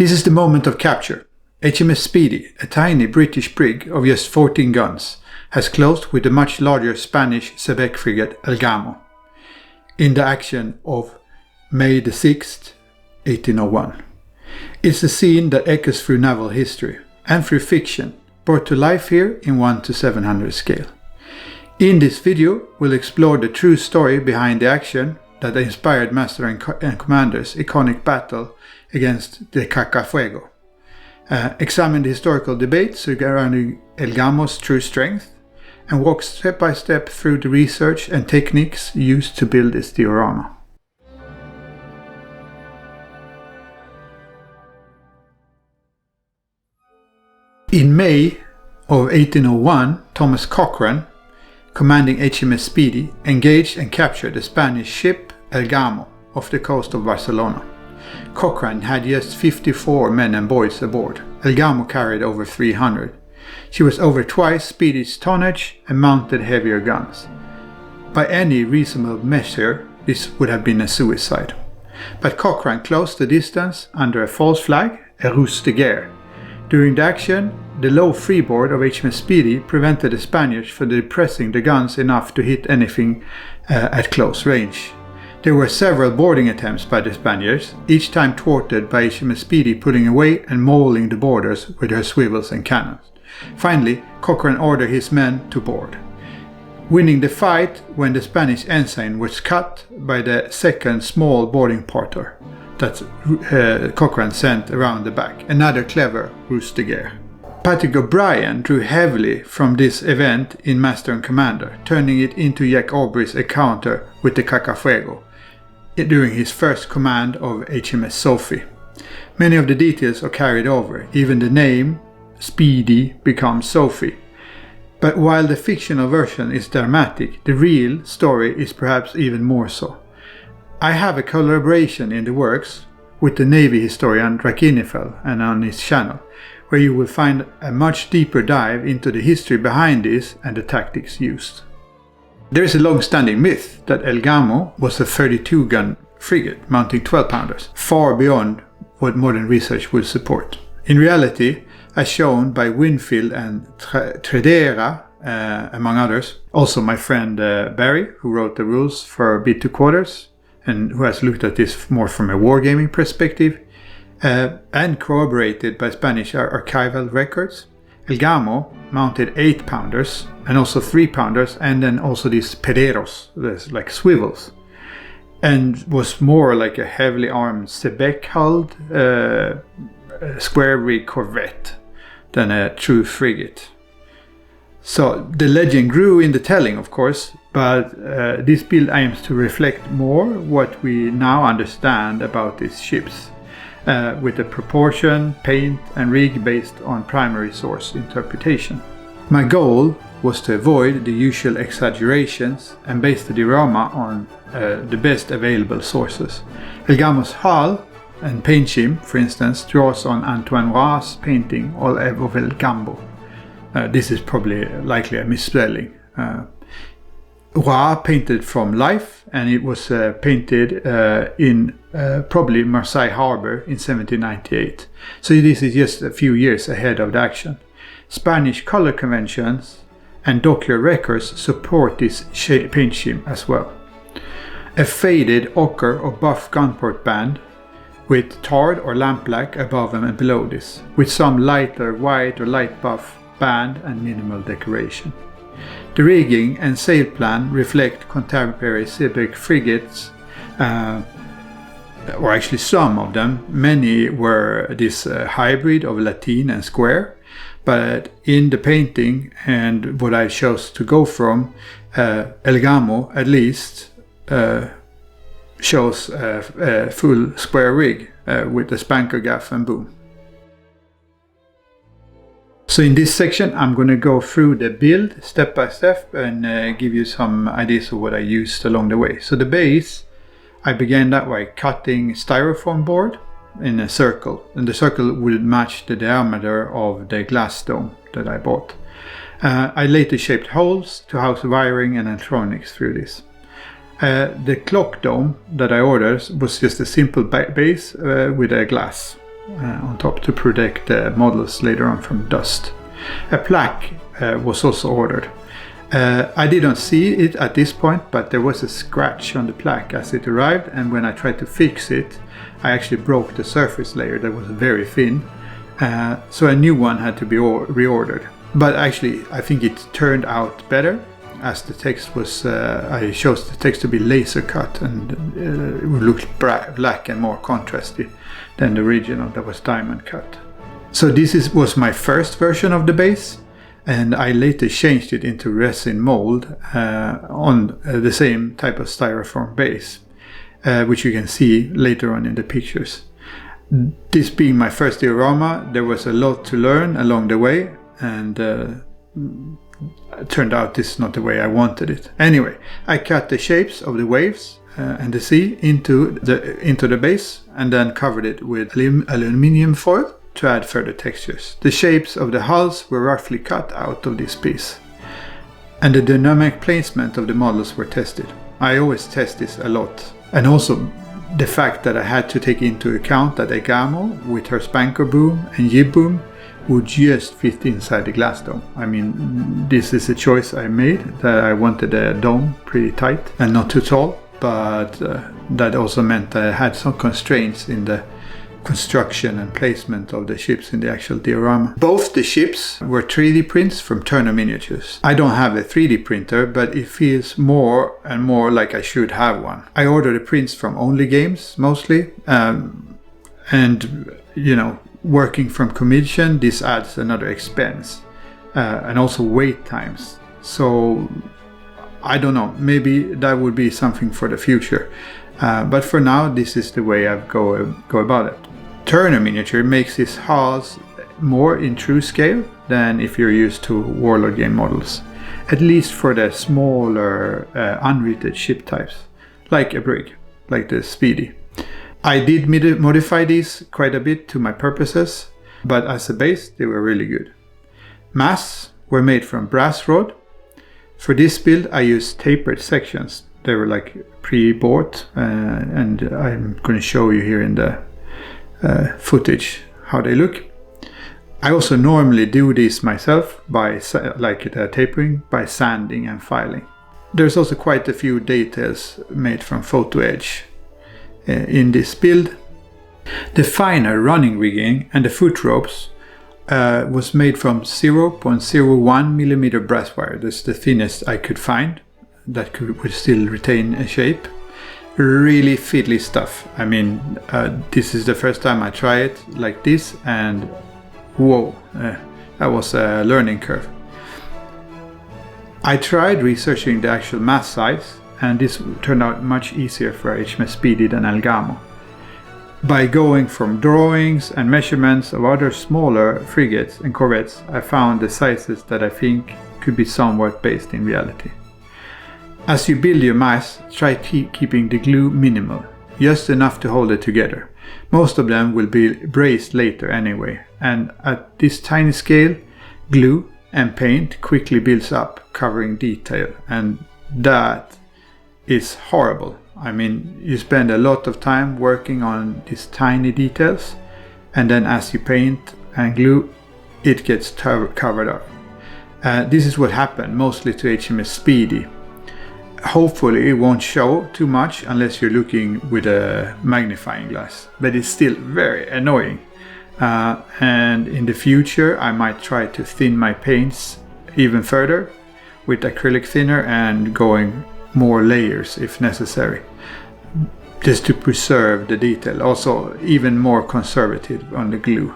This is the moment of capture. HMS Speedy, a tiny British brig of just 14 guns, has closed with the much larger Spanish xebec-frigate Gamo in the action of May the 6th, 1801. It's a scene that echoes through naval history and through fiction, brought to life here in 1:700 scale. In this video, we'll explore the true story behind the action that inspired Master and Commander's iconic battle against the Cacafuego. Examine the historical debate surrounding El Gamo's true strength, and walk step by step through the research and techniques used to build this diorama. In May of 1801, Thomas Cochrane, commanding HMS Speedy, engaged and captured the Spanish ship El Gamo off the coast of Barcelona. Cochrane had just 54 men and boys aboard. El Gamo carried over 300. She was over twice Speedy's tonnage and mounted heavier guns. By any reasonable measure, this would have been a suicide. But Cochrane closed the distance under a false flag, a ruse de guerre. During the action, the low freeboard of HMS Speedy prevented the Spaniards from depressing the guns enough to hit anything at close range. There were several boarding attempts by the Spaniards, each time thwarted by HMS Speedy pulling away and mauling the boarders with her swivels and cannons. Finally, Cochrane ordered his men to board, winning the fight when the Spanish ensign was cut by the second small boarding parter that Cochrane sent around the back. Another clever ruse de guerre. Patrick O'Brien drew heavily from this event in Master and Commander, turning it into Jack Aubrey's encounter with the Cacafuego during his first command of HMS Sophie. Many of the details are carried over, even the name Speedy becomes Sophie. But while the fictional version is dramatic, the real story is perhaps even more so. I have a collaboration in the works with the Navy historian Drakinifel and on his channel, where you will find a much deeper dive into the history behind this and the tactics used. There is a long-standing myth that El Gamo was a 32-gun frigate mounting 12-pounders, far beyond what modern research would support. In reality, as shown by Winfield and Tredera, among others, also my friend Barry, who wrote the rules for Beat to Quarters, and who has looked at this more from a wargaming perspective, and corroborated by Spanish archival records, El Gamo mounted 8-pounders and also 3-pounders, and then also these pereros, like swivels, and was more like a heavily armed xebec-hulled square rig corvette than a true frigate. So the legend grew in the telling, of course, but this build aims to reflect more what we now understand about these ships, with the proportion, paint and rig based on primary source interpretation. My goal was to avoid the usual exaggerations and base the diorama on the best available sources. El Gamo's hull and paint scheme, for instance, draws on Antoine Roy's painting of El Gamo. This is probably likely a misspelling. Roy painted from life, and it was painted in probably Marseille Harbor in 1798. So this is just a few years ahead of the action. Spanish color conventions and dockyard records support this paint scheme as well. A faded ochre or buff gunport band with tarred or lampblack above and below this, with some lighter white or light buff band and minimal decoration. The rigging and sail plan reflect contemporary xebec-frigates, or actually some of them. Many were this hybrid of Latin and square, but in the painting and what I chose to go from, El Gamo at least shows a full square rig with the spanker gaff and boom. So in this section I'm going to go through the build step by step and give you some ideas of what I used along the way. So the base, I began that by cutting styrofoam board in a circle, and the circle would match the diameter of the glass dome that I bought. I later shaped holes to house wiring and electronics through this. The clock dome that I ordered was just a simple base with a glass. on top to protect the models later on from dust. A plaque was also ordered. I didn't see it at this point, but there was a scratch on the plaque as it arrived, and when I tried to fix it, I actually broke the surface layer that was very thin, so a new one had to be reordered. But actually, I think it turned out better, as the text was, I chose the text to be laser cut, and it looked black and more contrasty than the original that was diamond cut. So this was my first version of the base, and I later changed it into resin mold on the same type of styrofoam base, which you can see later on in the pictures. This being my first diorama, there was a lot to learn along the way, and it turned out this is not the way I wanted it. Anyway, I cut the shapes of the waves and the sea into the base, and then covered it with aluminium foil to add further textures. The shapes of the hulls were roughly cut out of this piece, and the dynamic placement of the models were tested. I always test this a lot, and also the fact that I had to take into account that a Gamo with her spanker boom and jib boom would just fit inside the glass dome. I mean, this is a choice I made, that I wanted a dome pretty tight and not too tall, but that also meant that I had some constraints in the construction and placement of the ships in the actual diorama. Both the ships were 3D prints from Turner Miniatures. I don't have a 3D printer, but it feels more and more like I should have one. I ordered the prints from Only Games mostly, and you know, working from commission, this adds another expense and also wait times. So I don't know, maybe that would be something for the future, but for now this is the way I go about it. Turner Miniature makes his hulls more in true scale than if you're used to Warlord game models, at least for the smaller unrated ship types, like a brig, like the Speedy. I did modify these quite a bit to my purposes, but as a base they were really good. Masts were made from brass rod. For this build I used tapered sections. They were like pre-bought, and I'm going to show you here in the footage how they look. I also normally do this myself by tapering, by sanding and filing. There's also quite a few details made from photo edge in this build. The finer running rigging and the foot ropes was made from 0.01mm brass wire. That's the thinnest I could find that would still retain a shape. Really fiddly stuff. I mean, this is the first time I try it like this, and whoa, that was a learning curve. I tried researching the actual mast size, and this turned out much easier for HMS Speedy than Gamo. By going from drawings and measurements of other smaller frigates and corvettes, I found the sizes that I think could be somewhat based in reality. As you build your mast, try keeping the glue minimal, just enough to hold it together. Most of them will be braced later anyway, and at this tiny scale, glue and paint quickly builds up, covering detail, and that is horrible. I mean, you spend a lot of time working on these tiny details, and then as you paint and glue, it gets covered up. This is what happened mostly to HMS Speedy. Hopefully it won't show too much unless you're looking with a magnifying glass, but it's still very annoying. And in the future I might try to thin my paints even further with acrylic thinner and going more layers if necessary, just to preserve the detail. Also even more conservative on the glue.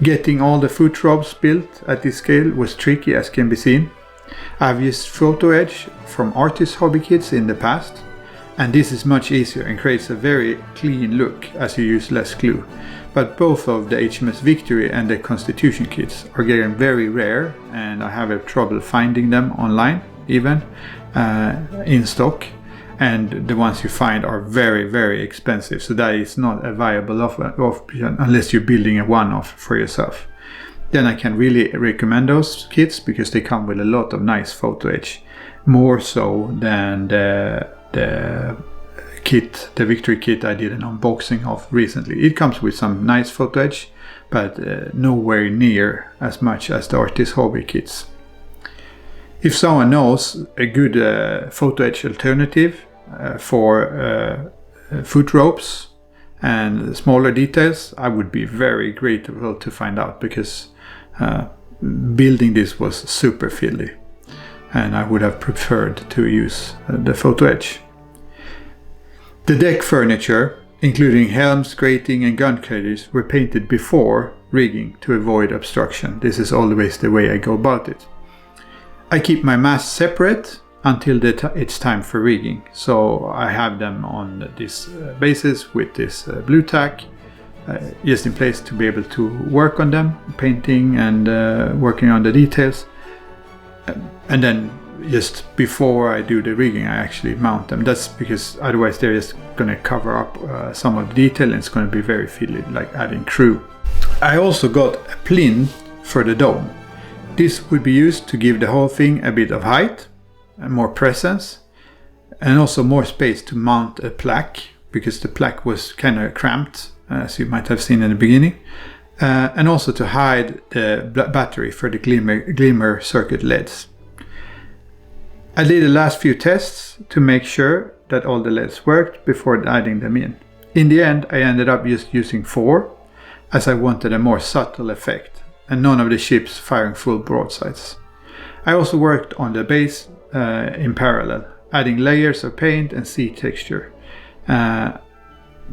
Getting all the foot ropes built at this scale was tricky, as can be seen. I've used photo edge from artist hobby kits in the past, and this is much easier and creates a very clean look as you use less glue. But both of the HMS Victory and the Constitution kits are getting very rare, and I have trouble finding them online even in stock, and the ones you find are very, very expensive, so that is not a viable option unless you're building a one-off for yourself. Then I can really recommend those kits because they come with a lot of nice photo edge, more so than the kit, the Victory kit I did an unboxing of recently. It comes with some nice photo edge, but nowhere near as much as the Artist Hobby kits. If someone knows a good photo edge alternative for foot ropes and smaller details, I would be very grateful to find out, because building this was super fiddly and I would have preferred to use the photo edge. The deck furniture, including helms, grating and gun carriages, were painted before rigging to avoid obstruction. This is always the way I go about it. I keep my masts separate until it's time for rigging. So I have them on this basis with this blue tack just in place to be able to work on them, painting and working on the details. And then just before I do the rigging, I actually mount them. That's because otherwise they're just going to cover up some of the detail and it's going to be very fiddly, like adding crew. I also got a plinth for the dome. This would be used to give the whole thing a bit of height and more presence, and also more space to mount a plaque, because the plaque was kind of cramped, as you might have seen in the beginning, and also to hide the battery for the glimmer circuit LEDs. I did the last few tests to make sure that all the LEDs worked before adding them in. In the end, I ended up just using 4, as I wanted a more subtle effect, and none of the ships firing full broadsides. I also worked on the base in parallel, adding layers of paint and sea texture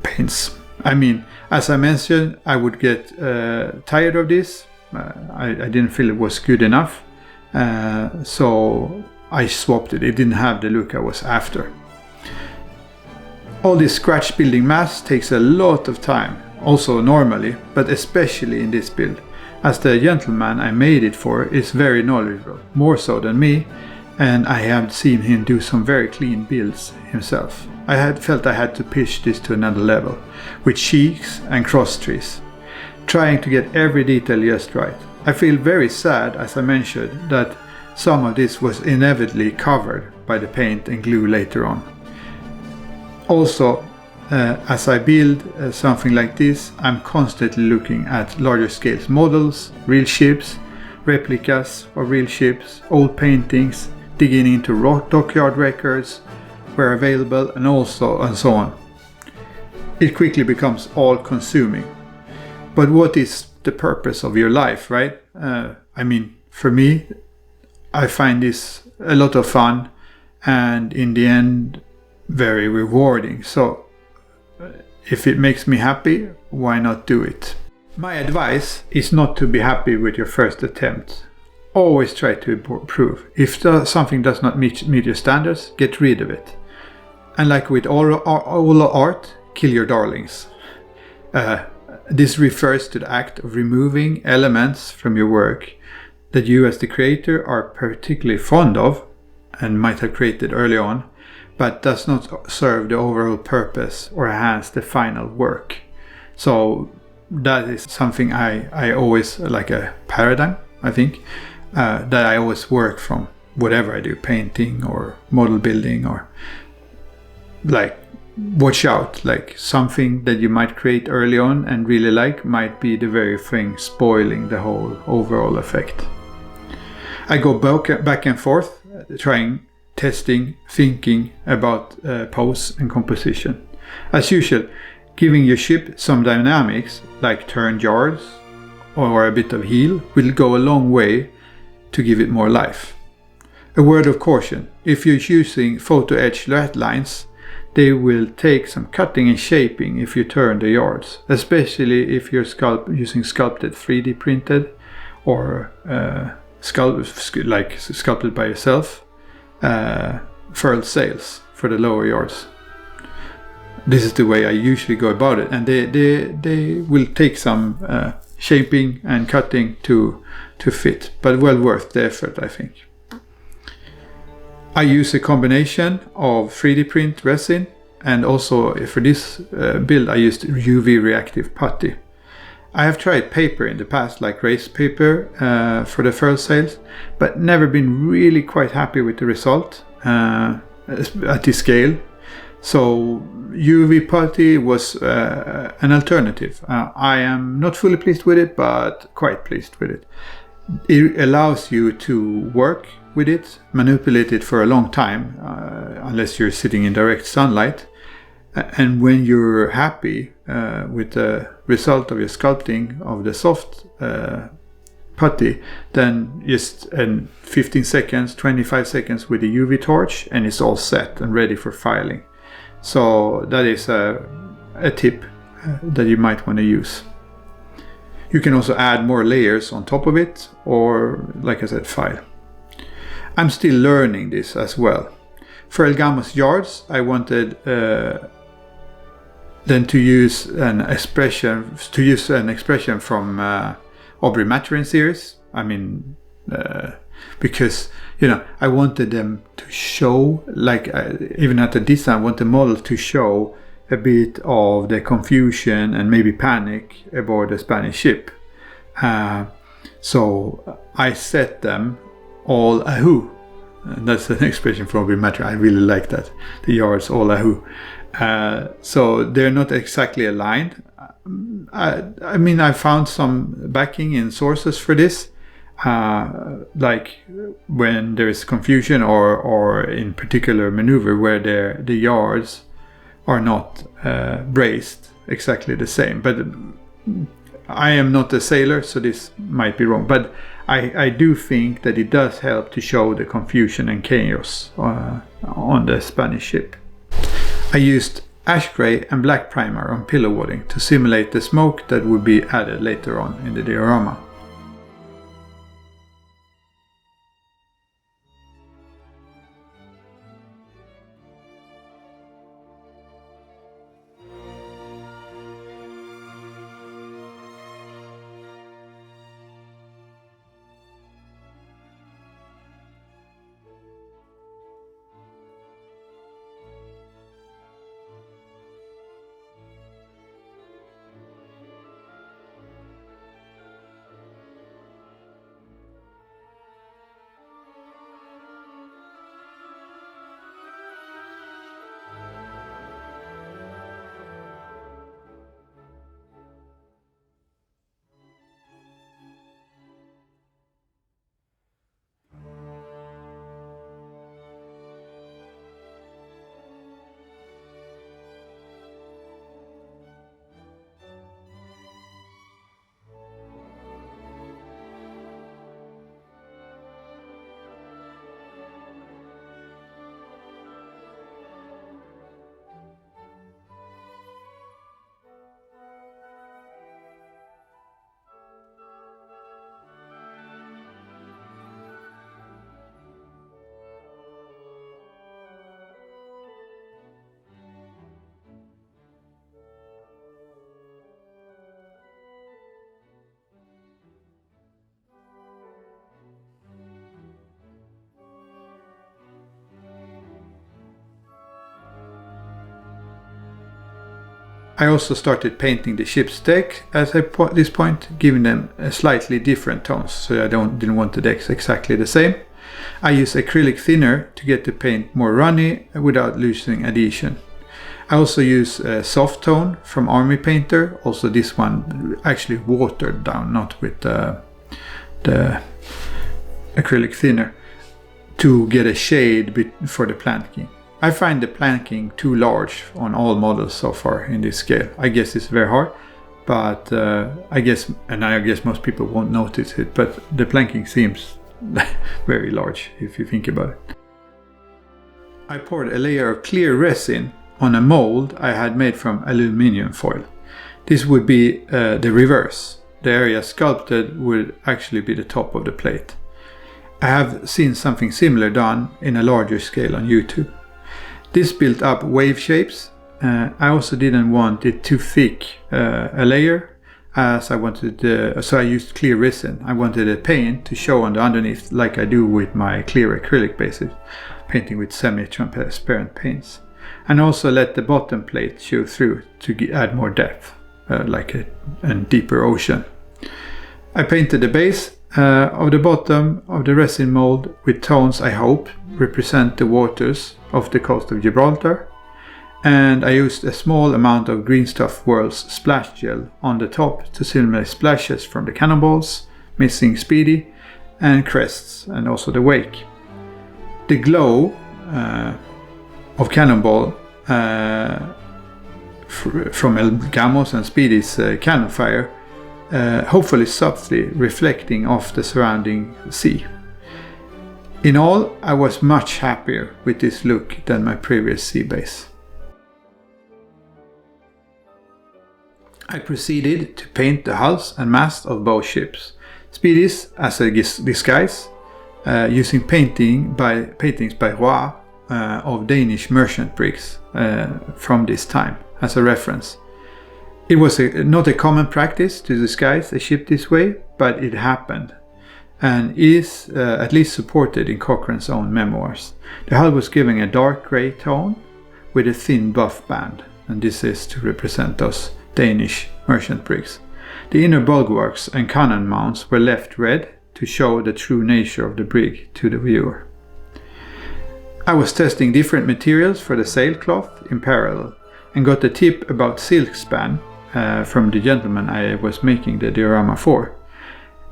paints. I mean, as I mentioned, I would get tired of this. I didn't feel it was good enough, so I swapped it. It didn't have the look I was after. All this scratch building mass takes a lot of time, also normally, but especially in this build, as the gentleman I made it for is very knowledgeable, more so than me, and I have seen him do some very clean builds himself. I had felt I had to push this to another level, with cheeks and cross trees, trying to get every detail just right. I feel very sad, as I mentioned, that some of this was inevitably covered by the paint and glue later on. Also, as I build something like this, I'm constantly looking at larger scale models, real ships, replicas of real ships, old paintings, digging into dockyard records where available, and so on. It quickly becomes all consuming. But what is the purpose of your life, right? I mean, for me, I find this a lot of fun and in the end very rewarding. So if it makes me happy, why not do it? My advice is not to be happy with your first attempt. Always try to improve. If something does not meet your standards, get rid of it. And like with all art, kill your darlings. This refers to the act of removing elements from your work that you as the creator are particularly fond of and might have created early on, but does not serve the overall purpose or enhance the final work. So that is something I always, like a paradigm, I think, that I always work from, whatever I do, painting or model building, or like, watch out, like something that you might create early on and really like might be the very thing spoiling the whole overall effect. I go back and forth, trying, testing, thinking about pose and composition. As usual, giving your ship some dynamics, like turned yards or a bit of heel, will go a long way to give it more life. A word of caution: if you're using photo edge lines, they will take some cutting and shaping if you turn the yards, especially if you're using sculpted 3D printed or sculpted by yourself, furled sails for the lower yards. This is the way I usually go about it, and they will take some shaping and cutting to fit, but well worth the effort, I think. I use a combination of 3D print resin, and also for this build I used UV reactive putty. I have tried paper in the past, like race paper for the furl sails, but never been really quite happy with the result at this scale. So UV putty was an alternative. I am not fully pleased with it, but quite pleased with it. It allows you to work with it, manipulate it for a long time, unless you're sitting in direct sunlight. And when you're happy with the result of your sculpting of the soft putty, then just 15 seconds, 25 seconds with the UV torch, and it's all set and ready for filing. So that is a tip that you might want to use. You can also add more layers on top of it, or like I said, file. I'm still learning this as well. For Gamo's yards, I wanted then to use an expression from Aubrey Maturin series. I mean, because I wanted them to show, like even at the design, I want the model to show a bit of the confusion and maybe panic aboard the Spanish ship. So I set them all ahoo. And that's an expression from Aubrey Maturin. I really like that. The yards all ahoo. So they're not exactly aligned. I mean, I found some backing in sources for this. Like when there is confusion or in particular maneuver where the yards are not braced exactly the same. But I am not a sailor, so this might be wrong. But I do think that it does help to show the confusion and chaos on the Spanish ship. I used ash gray and black primer on pillow wadding to simulate the smoke that would be added later on in the diorama. I also started painting the ship's deck at this point, giving them a slightly different tones, so I didn't want the decks exactly the same. I use acrylic thinner to get the paint more runny without losing adhesion. I also use a soft tone from Army Painter, also this one actually watered down, not with the acrylic thinner, to get a shade for the planking. I find the planking too large on all models so far in this scale. I guess it's very hard, but I guess most people won't notice it, but the planking seems very large if you think about it. I poured a layer of clear resin on a mold I had made from aluminium foil. This would be the reverse. The area sculpted would actually be the top of the plate. I have seen something similar done in a larger scale on YouTube. This built up wave shapes. I also didn't want it too thick a layer, as I wanted, so I used clear resin. I wanted a paint to show on the underneath, like I do with my clear acrylic bases, painting with semi-transparent paints. And also let the bottom plate show through to add more depth, like a deeper ocean. I painted the base of the bottom of the resin mold with tones I hope represent the waters of the coast of Gibraltar, and I used a small amount of Green Stuff World's splash gel on the top to simulate splashes from the cannonballs, missing Speedy, and crests, and also the wake. The glow of cannonball from Gamo's and Speedy's cannon fire, hopefully subtly reflecting off the surrounding sea. In all, I was much happier with this look than my previous sea base. I proceeded to paint the hulls and masts of both ships. Speedy's as a disguise, using paintings by Roy of Danish merchant brigs from this time as a reference. It was not a common practice to disguise a ship this way, but it happened, and is at least supported in Cochrane's own memoirs. The hull was given a dark grey tone with a thin buff band, and this is to represent those Danish merchant brigs. The inner bulwarks and cannon mounts were left red to show the true nature of the brig to the viewer. I was testing different materials for the sailcloth in parallel, and got a tip about silk span from the gentleman I was making the diorama for.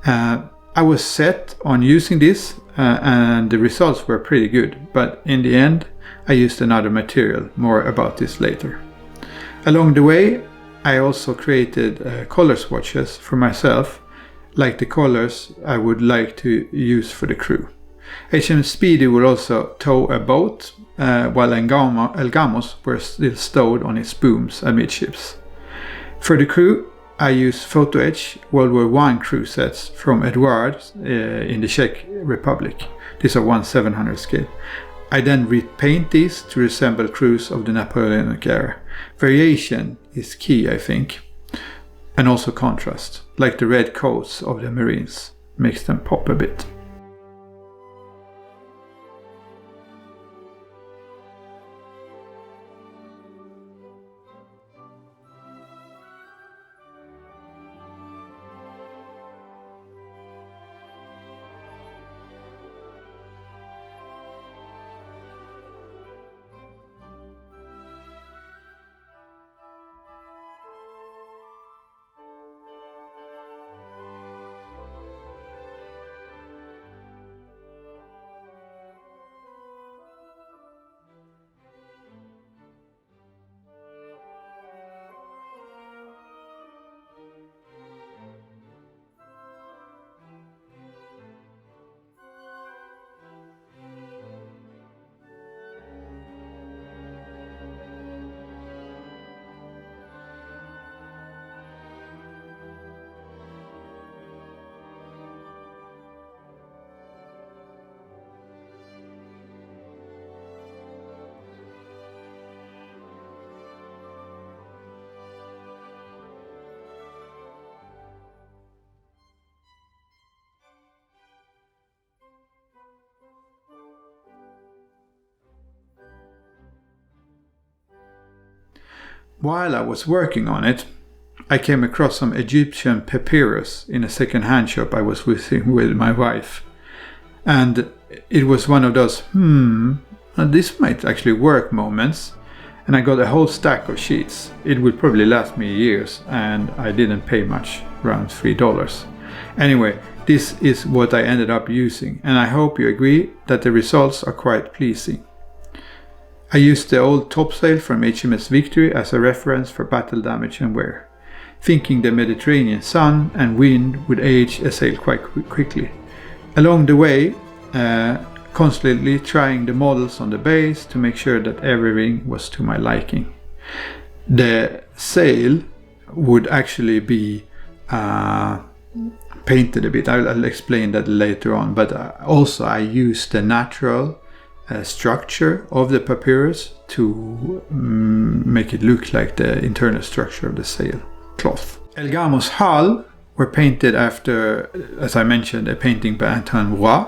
I was set on using this and the results were pretty good, but in the end I used another material. More about this later. Along the way I also created color swatches for myself, like the colors I would like to use for the crew. HMS Speedy will also tow a boat, while El Gamos were still stowed on its booms amidships. For the crew, I use photo etch World War I crew sets from Edward in the Czech Republic. These are 1/700 scale. I then repaint these to resemble crews of the Napoleonic era. Variation is key, I think, and also contrast, like the red coats of the Marines, makes them pop a bit. While I was working on it, I came across some Egyptian papyrus in a second-hand shop I was visiting with my wife. And it was one of those, this might actually work moments. And I got a whole stack of sheets. It would probably last me years, and I didn't pay much, around $3. Anyway, this is what I ended up using, and I hope you agree that the results are quite pleasing. I used the old topsail from HMS Victory as a reference for battle damage and wear, thinking the Mediterranean sun and wind would age a sail quite quickly. Along the way, constantly trying the models on the base to make sure that everything was to my liking. The sail would actually be painted a bit. I'll explain that later on, but also I used the natural structure of the papyrus to make it look like the internal structure of the sail cloth. El Gamo's hull were painted after, as I mentioned, a painting by Antoine Roy.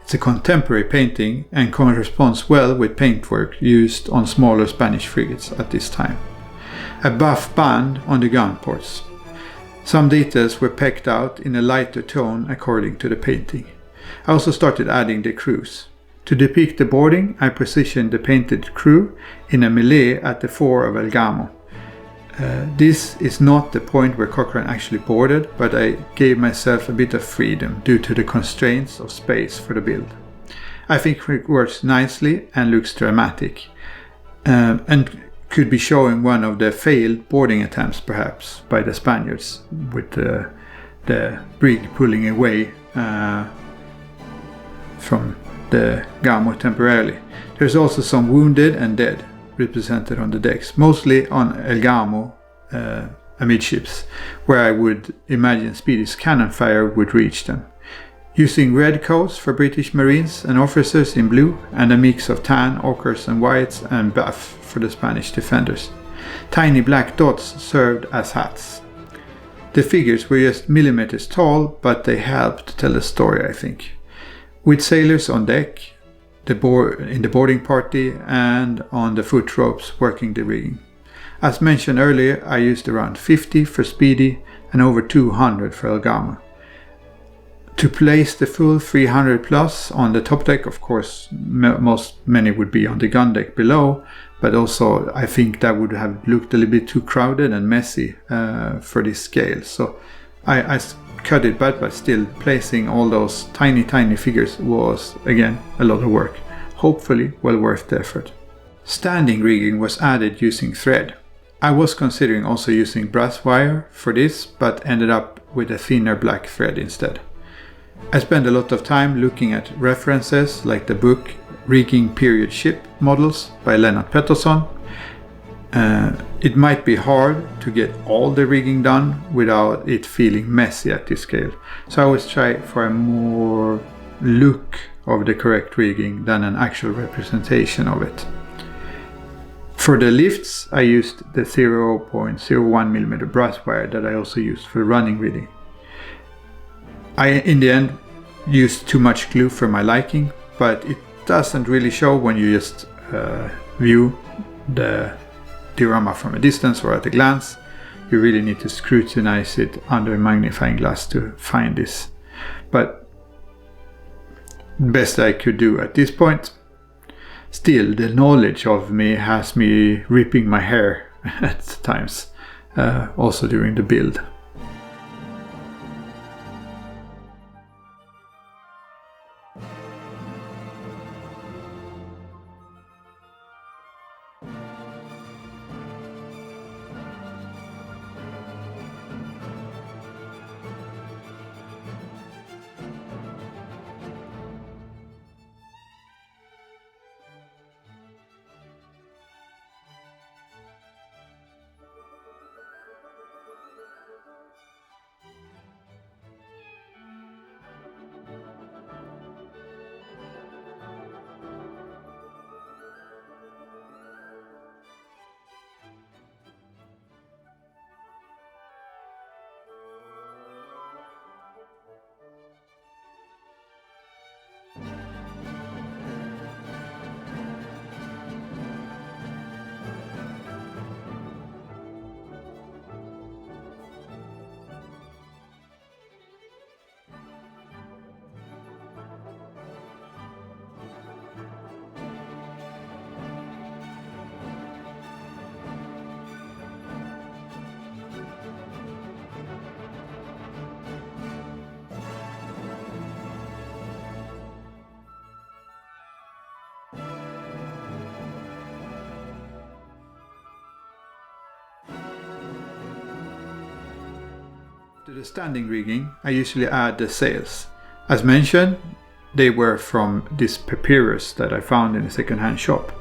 It's a contemporary painting and corresponds well with paintwork used on smaller Spanish frigates at this time. A buff band on the gun ports. Some details were pecked out in a lighter tone according to the painting. I also started adding the crews. To depict the boarding, I positioned the painted crew in a melee at the fore of El Gamo. This is not the point where Cochrane actually boarded, but I gave myself a bit of freedom due to the constraints of space for the build. I think it works nicely and looks dramatic, and could be showing one of the failed boarding attempts perhaps by the Spaniards, with the brig pulling away from the Gamo temporarily. There's also some wounded and dead represented on the decks, mostly on El Gamo amidships, where I would imagine Speedy's cannon fire would reach them. Using red coats for British Marines and officers in blue, and a mix of tan, ochres and whites and buff for the Spanish defenders. Tiny black dots served as hats. The figures were just millimeters tall, but they helped to tell the story, I think. With sailors on deck, in the boarding party, and on the foot ropes working the rigging. As mentioned earlier, I used around 50 for Speedy and over 200 for El Gamo. To place the full 300 plus on the top deck, of course, many would be on the gun deck below, but also I think that would have looked a little bit too crowded and messy for this scale. So I cut it back, but still placing all those tiny figures was again a lot of work. Hopefully well worth the effort. Standing rigging was added using thread. I was considering also using brass wire for this, but ended up with a thinner black thread instead. I spent a lot of time looking at references like the book Rigging Period Ship Models by Lennart Pettersson. It might be hard to get all the rigging done without it feeling messy at this scale, so I always try for a more look of the correct rigging than an actual representation of it. For the lifts, I used the 0.01mm brass wire that I also used for running rigging. I, in the end, used too much glue for my liking, but it doesn't really show when you just view the diorama from a distance or at a glance. You really need to scrutinize it under a magnifying glass to find this. But best I could do at this point. Still, the knowledge of me has me ripping my hair at times, also during the build. To the standing rigging, I usually add the sails. As mentioned, they were from this papyrus that I found in a second-hand shop,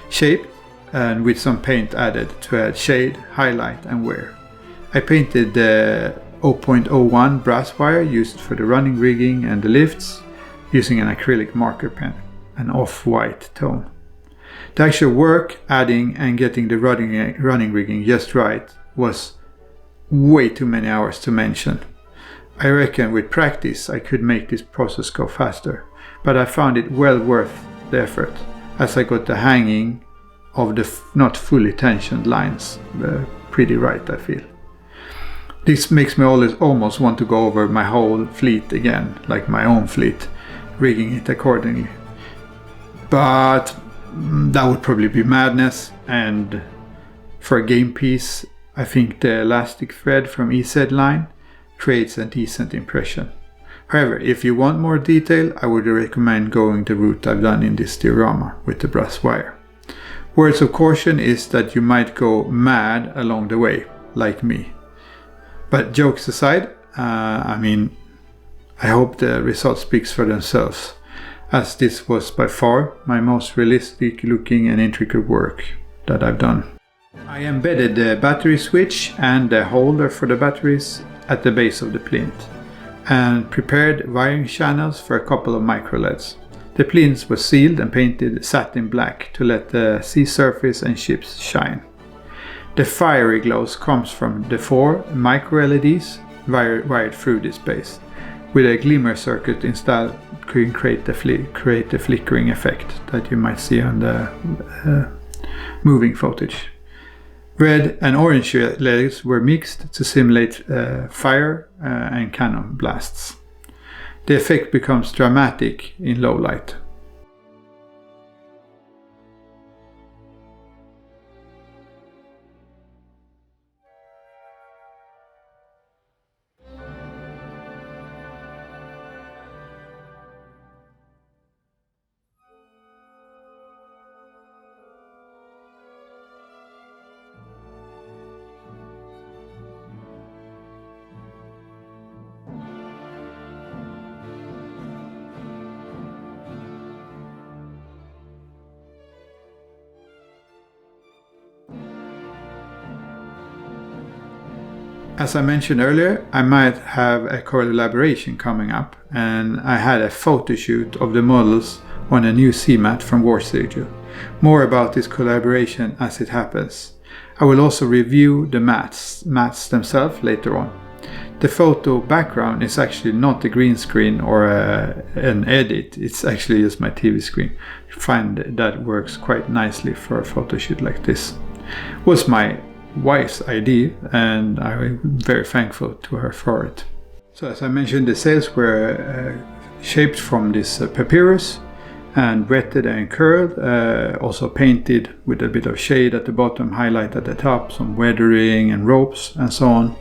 shaped and with some paint added to add shade, highlight and wear. I painted the 0.01 brass wire used for the running rigging and the lifts using an acrylic marker pen, an off-white tone. The actual work adding and getting the running rigging just right was way too many hours to mention. I reckon with practice I could make this process go faster, but I found it well worth the effort, as I got the hanging of the not fully tensioned lines pretty right, I feel. This makes me almost want to go over my whole fleet again, like my own fleet, rigging it accordingly. but that would probably be madness, and for a game piece I think the elastic thread from EZ line creates a decent impression. However, if you want more detail, I would recommend going the route I've done in this diorama with the brass wire. Words of caution is that you might go mad along the way, like me. But jokes aside, I hope the result speaks for themselves, as this was by far my most realistic looking and intricate work that I've done. I embedded the battery switch and the holder for the batteries at the base of the plinth, and prepared wiring channels for a couple of micro LEDs. The plinths were sealed and painted satin black to let the sea surface and ships shine. The fiery glows comes from the 4 micro LEDs wired through this base, with a glimmer circuit installed to create the flickering effect that you might see on the moving footage. Red and orange LEDs were mixed to simulate fire and cannon blasts. The effect becomes dramatic in low light. As I mentioned earlier, I might have a collaboration coming up, and I had a photo shoot of the models on a new CMAT from War Studio. More about this collaboration as it happens. I will also review the mats themselves later on. The photo background is actually not a green screen or an edit, it's actually just my TV screen. I find that works quite nicely for a photo shoot like this. It was my wife's idea, and I'm very thankful to her for it. So as I mentioned, the sails were shaped from this papyrus and wetted and curled, also painted with a bit of shade at the bottom, highlight at the top, some weathering and ropes and so on,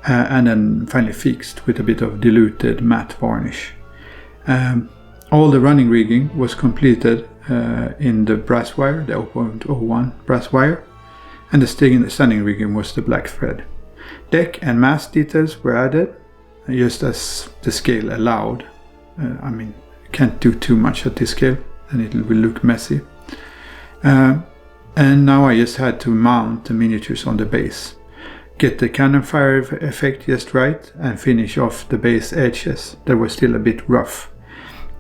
and then finally fixed with a bit of diluted matte varnish. All the running rigging was completed in the brass wire, the 0.01 brass wire, and the standing rigging was the black thread. Deck and mast details were added, just as the scale allowed. Can't do too much at this scale, and it will look messy. And now I just had to mount the miniatures on the base, get the cannon fire effect just right, and finish off the base edges that were still a bit rough.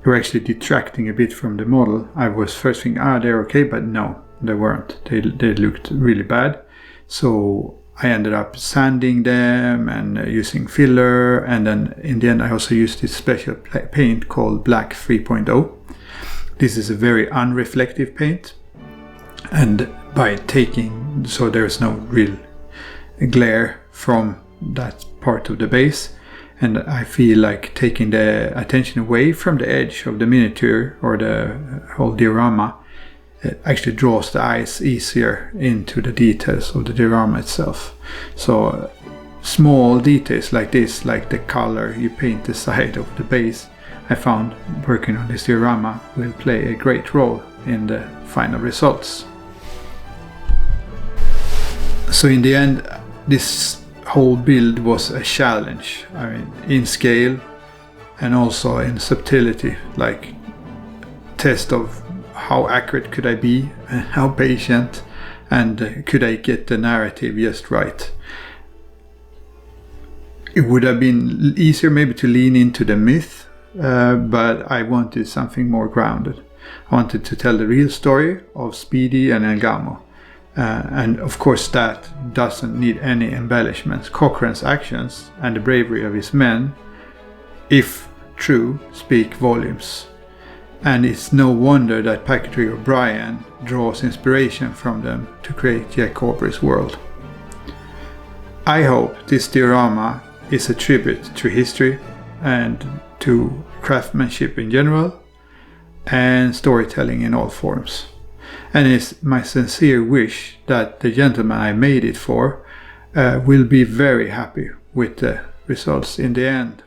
They were actually detracting a bit from the model. I was first thinking, they're okay, but no, they weren't. They looked really bad. So I ended up sanding them and using filler, and then in the end I also used this special paint called Black 3.0. This is a very unreflective paint, and so there's no real glare from that part of the base, and I feel like taking the attention away from the edge of the miniature or the whole diorama actually draws the eyes easier into the details of the diorama itself. So small details like this, like the color you paint the side of the base, I found working on this diorama will play a great role in the final results. So in the end, this whole build was a challenge. In scale and also in subtlety, like test of how accurate could I be, and how patient, and could I get the narrative just right. It would have been easier maybe to lean into the myth, but I wanted something more grounded. I wanted to tell the real story of Speedy and Gamo. And of course that doesn't need any embellishments. Cochrane's actions and the bravery of his men, if true, speak volumes. And it's no wonder that Patrick O'Brien draws inspiration from them to create Jack Aubrey's world. I hope this diorama is a tribute to history and to craftsmanship in general, and storytelling in all forms. And it's my sincere wish that the gentleman I made it for will be very happy with the results in the end.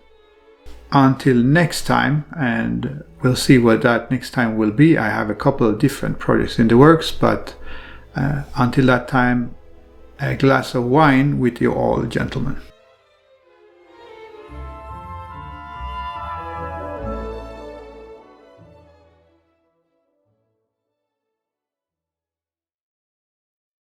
Until next time, and we'll see what that next time will be. I have a couple of different projects in the works, but until that time, a glass of wine with you all, gentlemen.